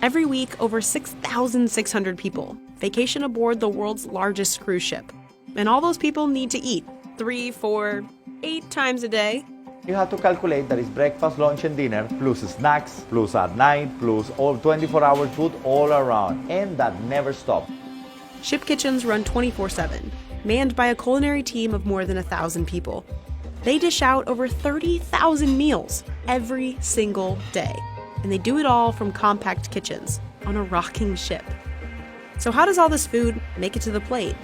Every week, over 6,600 people vacation aboard the world's largest cruise ship. And all those people need to eat 3, 4, 8 times a day. You have to calculate that it's breakfast, lunch, and dinner, plus snacks, plus at night, plus all 24-hour food all around. And that never stops. Ship kitchens run 24/7, manned by a culinary team of more than 1,000 people. They dish out over 30,000 meals every single day. And they do it all from compact kitchens on a rocking ship. So how does all this food make it to the plate?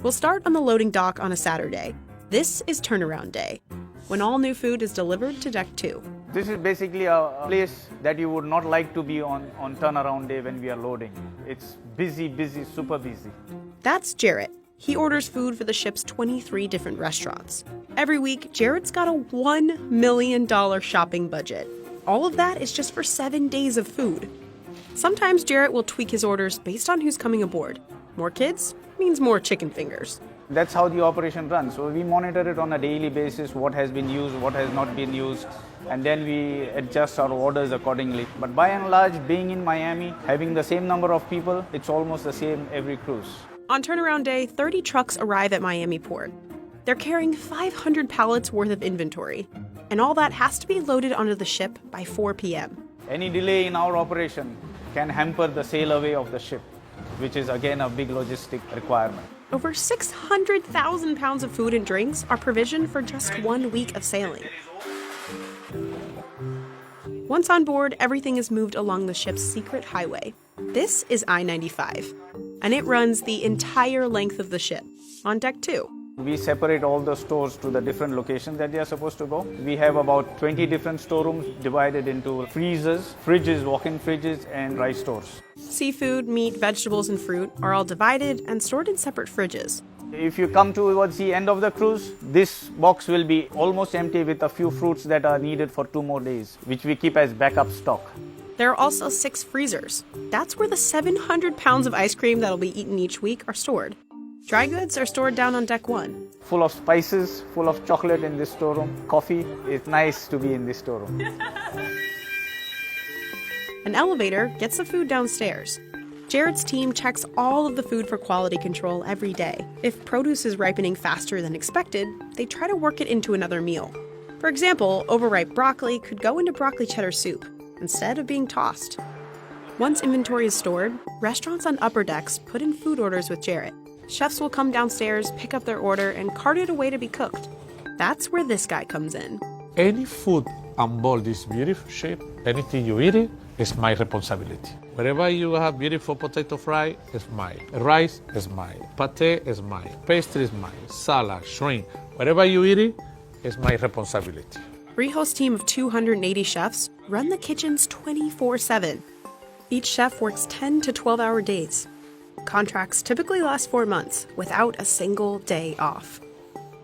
We'll start on the loading dock on a Saturday. This is turnaround day, when all new food is delivered to Deck 2. This is basically a place that you would not like to be on turnaround day when we are loading. It's busy, super busy. That's Jarrett. He orders food for the ship's 23 different restaurants. Every week, Jarrett's got a $1 million shopping budget. All of that is just for 7 days of food. Sometimes Jarrett will tweak his orders based on who's coming aboard. More kids means more chicken fingers. That's how the operation runs. So we monitor it on a daily basis, what has been used, what has not been used, and then we adjust our orders accordingly. But by and large, being in Miami, having the same number of people, it's almost the same every cruise. On turnaround day, 30 trucks arrive at Miami Port. They're carrying 500 pallets worth of inventory, and all that has to be loaded onto the ship by 4 p.m. Any delay in our operation can hamper the sail away of the ship, which is again a big logistic requirement. Over 600,000 pounds of food and drinks are provisioned for just 1 week of sailing. Once on board, everything is moved along the ship's secret highway. This is I-95, and it runs the entire length of the ship, on Deck 2. We separate all the stores to the different locations that they are supposed to go. We have about 20 different storerooms divided into freezers, fridges, walk-in fridges, and rice stores. Seafood, meat, vegetables, and fruit are all divided and stored in separate fridges. If you come towards the end of the cruise, this box will be almost empty with a few fruits that are needed for 2 more days, which we keep as backup stock. There are also 6 freezers. That's where the 700 pounds of ice cream that'll be eaten each week are stored. Dry goods are stored down on Deck 1. Full of spices, full of chocolate in this storeroom, coffee. It's nice to be in this storeroom. An elevator gets the food downstairs. Jarrett's team checks all of the food for quality control every day. If produce is ripening faster than expected, they try to work it into another meal. For example, overripe broccoli could go into broccoli cheddar soup instead of being tossed. Once inventory is stored, restaurants on upper decks put in food orders with Jarrett. Chefs will come downstairs, pick up their order, and cart it away to be cooked. That's where this guy comes in. Any food on board this beautiful ship, anything you eat it, is my responsibility. Wherever you have beautiful potato fry, it's mine. Rice is mine. Pate is mine. Pastry is mine. Salad, shrimp, wherever you eat it, is my responsibility. Rijo's team of 280 chefs run the kitchens 24/7. Each chef works 10 to 12-hour days. Contracts typically last 4 months without a single day off.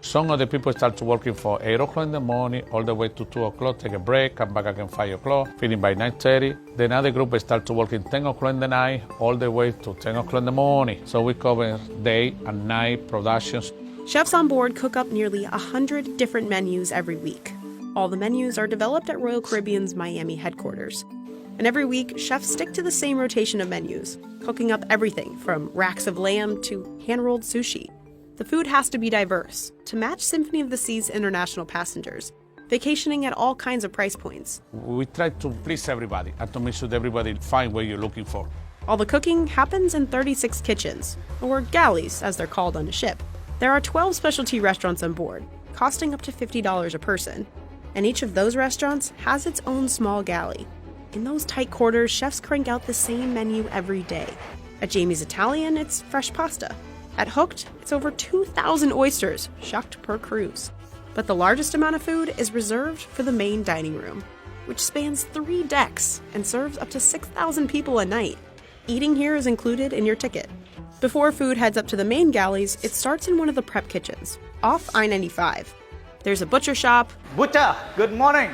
Some of the people start working for 8 o'clock in the morning, all the way to 2 o'clock, take a break, come back again 5 o'clock, finish by 9:30. Then another group start working 10 o'clock in the night, all the way to 10 o'clock in the morning. So we cover day and night productions. Chefs on board cook up nearly 100 different menus every week. All the menus are developed at Royal Caribbean's Miami headquarters. And every week, chefs stick to the same rotation of menus, cooking up everything from racks of lamb to hand-rolled sushi. The food has to be diverse to match Symphony of the Sea's international passengers, vacationing at all kinds of price points. We try to please everybody and to make sure that everybody find what you're looking for. All the cooking happens in 36 kitchens, or galleys as they're called on a ship. There are 12 specialty restaurants on board, costing up to $50 a person. And each of those restaurants has its own small galley. In those tight quarters, chefs crank out the same menu every day. At Jamie's Italian, it's fresh pasta. At Hooked, it's over 2,000 oysters, shucked per cruise. But the largest amount of food is reserved for the main dining room, which spans 3 decks and serves up to 6,000 people a night. Eating here is included in your ticket. Before food heads up to the main galleys, it starts in one of the prep kitchens, off I-95. There's a butcher shop. Butcher, good morning.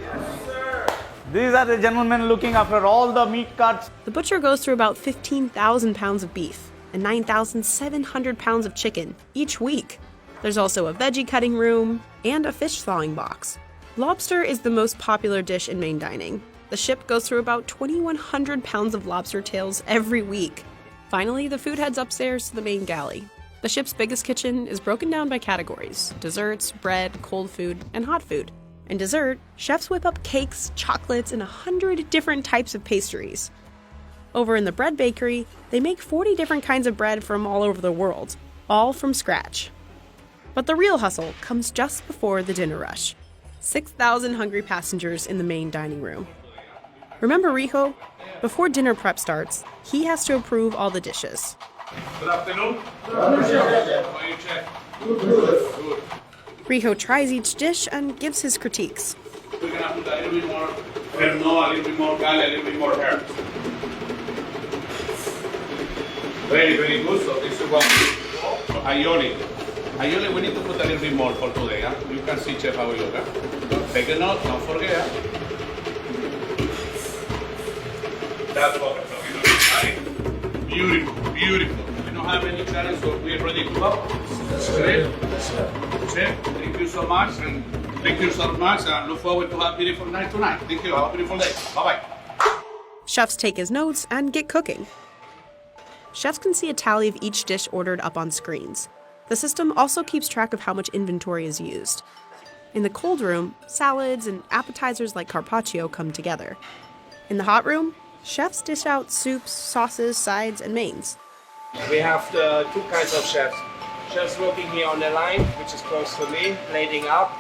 Yes, sir. These are the gentlemen looking after all the meat cuts. The butcher goes through about 15,000 pounds of beef and 9,700 pounds of chicken each week. There's also a veggie cutting room and a fish thawing box. Lobster is the most popular dish in main dining. The ship goes through about 2,100 pounds of lobster tails every week. Finally, the food heads upstairs to the main galley. The ship's biggest kitchen is broken down by categories: desserts, bread, cold food, and hot food. In dessert, chefs whip up cakes, chocolates, and 100 different types of pastries. Over in the bread bakery, they make 40 different kinds of bread from all over the world, all from scratch. But the real hustle comes just before the dinner rush. 6,000 hungry passengers in the main dining room. Remember Rijo? Before dinner prep starts, he has to approve all the dishes. Good afternoon. How are you, Chef? Good. Rijo tries each dish and gives his critiques. We're gonna put a little bit more Pernod, a little bit more Gale, a little bit more herb. Very, very good. So this is what aioli. Aioli, we need to put a little bit more for today. Huh? You can see, Chef, how we look. Huh? Take a note, don't forget. That's what we're talking about. Right? Beautiful, beautiful. We don't have any challenge, so we're ready to go. Chef, thank you so much, and thank you so much, and look forward to have a beautiful night tonight. Thank you. Have a beautiful day. Bye-bye. Chefs take his notes and get cooking. Chefs can see a tally of each dish ordered up on screens. The system also keeps track of how much inventory is used. In the cold room, salads and appetizers like carpaccio come together. In the hot room, chefs dish out soups, sauces, sides, and mains. We have the two kinds of chefs. Chefs working here on the line, which is close to me, plating up,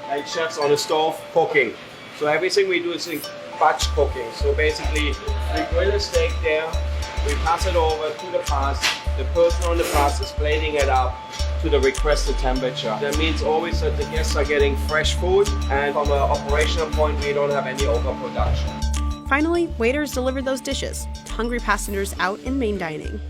and chefs on the stove cooking. So everything we do is in batch cooking. So basically, we grill a steak there, we pass it over to the pass. The person on the pass is plating it up to the requested temperature. That means always that the guests are getting fresh food, and from an operational point, we don't have any overproduction. Finally, waiters deliver those dishes to hungry passengers out in main dining.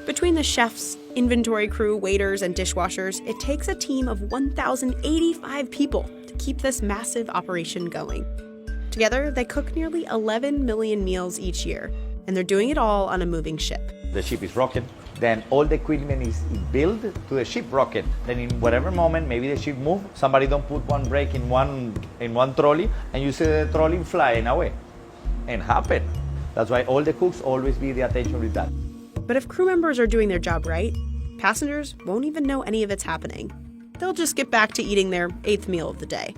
Between the chefs, inventory crew, waiters, and dishwashers, it takes a team of 1,085 people to keep this massive operation going. Together, they cook nearly 11 million meals each year, and they're doing it all on a moving ship. The ship is rocking, then all the equipment is built to the ship rocking. Then in whatever moment, maybe the ship move, somebody don't put one brake in one trolley, and you see the trolley flying away. And happen. That's why all the cooks always be the attention with that. But if crew members are doing their job right, passengers won't even know any of it's happening. They'll just get back to eating their 8th meal of the day.